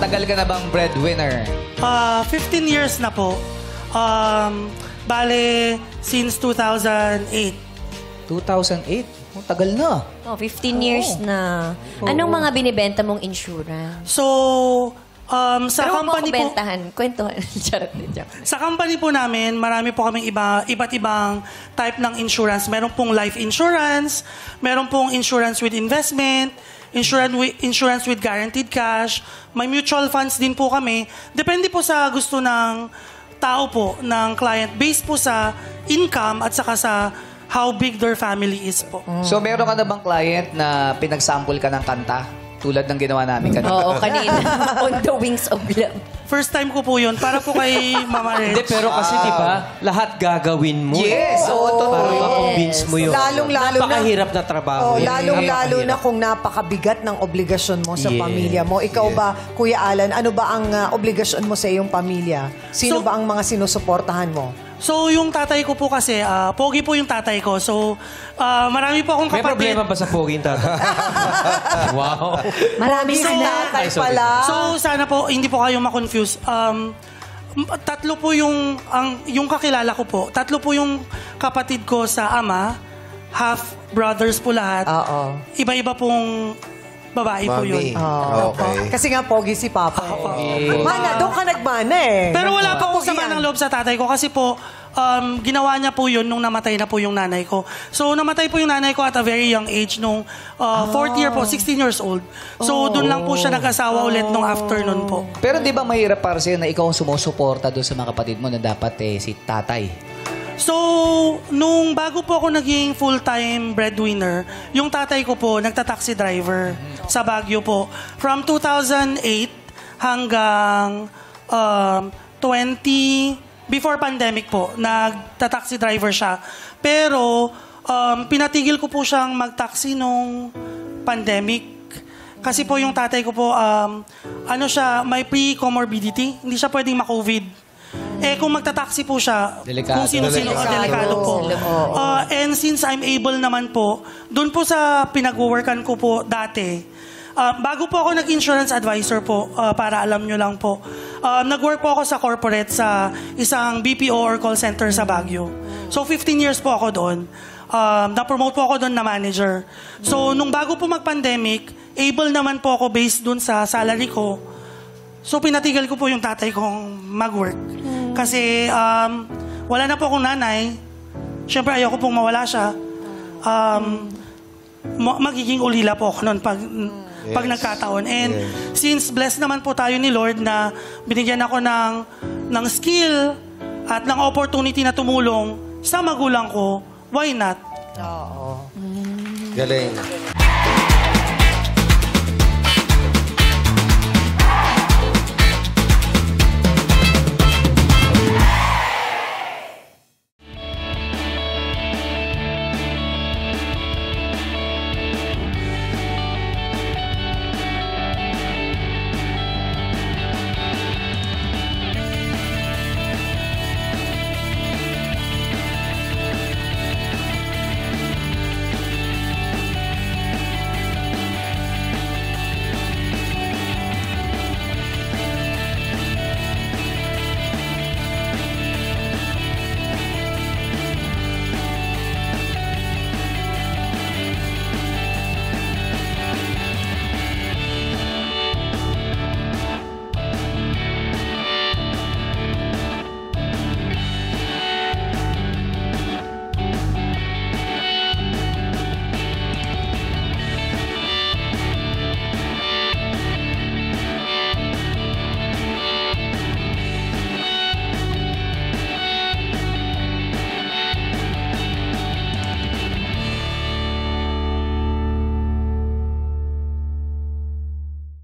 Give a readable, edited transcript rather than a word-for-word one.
Matagal ka na bang breadwinner? 15 years na po. Bale, since 2008. 2008? Oh, tagal na. Oh, 15 years na. Anong mga binibenta mong insurance? So, sa Pero company mo po... bentahan. Kwentuhan. Charot. Sa company po namin, marami po kaming iba't ibang type ng insurance. Meron pong life insurance, meron pong insurance with investment, insurance with guaranteed cash, may mutual funds din po kami. Depende po sa gusto ng tao po, ng client, based po sa income at saka sa how big their family is po. So, meron ka na bang client na pinag-sample ka ng kanta? Tulad ng ginawa namin kanina. Oo, kanina. On the wings of love. First time ko po yun, para po kay Mama Reg. Hindi, pero kasi di ba, lahat gagawin mo. Yes! Oo, Para totoo. ma-convince mo yun. Lalong-lalo na. Napakahirap na trabaho. Oh, yun. lalong-lalo na Napakahirap. kung napakabigat ng obligasyon mo sa Yes. pamilya mo. Ikaw ba, Kuya Alan, ano ba ang obligasyon mo sa iyong pamilya? Sino So- ba ang mga sinusuportahan mo? So, yung tatay ko po kasi, pogi po yung tatay ko. So, marami po akong May kapatid. problema ba sa poging tatay? Wow. Marami Pogi sila. tatay pala. So, sana po, hindi po kayo ma-confuse. Tatlo po yung kakilala ko po. Tatlo po yung kapatid ko sa ama. Half brothers po lahat. Oo. Iba-iba pong babae po yun. Okay. Kasi nga, pogi si Papa. Mana, doon ka nagmana eh. Pero wala pa akong Pogi sama yan. ng loob sa tatay ko kasi po, ginawa niya po yun nung namatay na po yung nanay ko. So, namatay po yung nanay ko at a very young age, nung fourth year po, 16 years old. So, doon lang po siya nag-asawa ulit nung afternoon po. Pero di ba mahirap para sa'yo na ikaw ang sumusuporta doon sa mga kapatid mo na dapat si tatay? So, nung bago po ako naging full-time breadwinner, yung tatay ko po, nagta-taxi driver sa Baguio po. From 2008 hanggang before pandemic po, nagta-taxi driver siya. Pero, pinatigil ko po siyang mag-taxi nung pandemic. Kasi po yung tatay ko po, may pre-comorbidity. Hindi siya pwedeng ma-COVID. Kung magta-taxi po siya, Delikado. kung sino-sino, delikado po. And since I'm able naman po, doon po sa pinag-workan ko po dati, bago po ako nag-insurance advisor po, para alam nyo lang po, nag-work po ako sa corporate sa isang BPO or call center sa Baguio. So 15 years po ako doon. Na-promote po ako doon na manager. So nung bago po mag-pandemic, able naman po ako based doon sa salary ko. So, pinatigil ko po yung tatay kong mag-work. Kasi, wala na po akong nanay. Siyempre, ayoko pong mawala siya. Magiging ulila po ako noon pag nagkataon. And since blessed naman po tayo ni Lord na binigyan ako ng skill at ng opportunity na tumulong sa magulang ko, why not? Galing.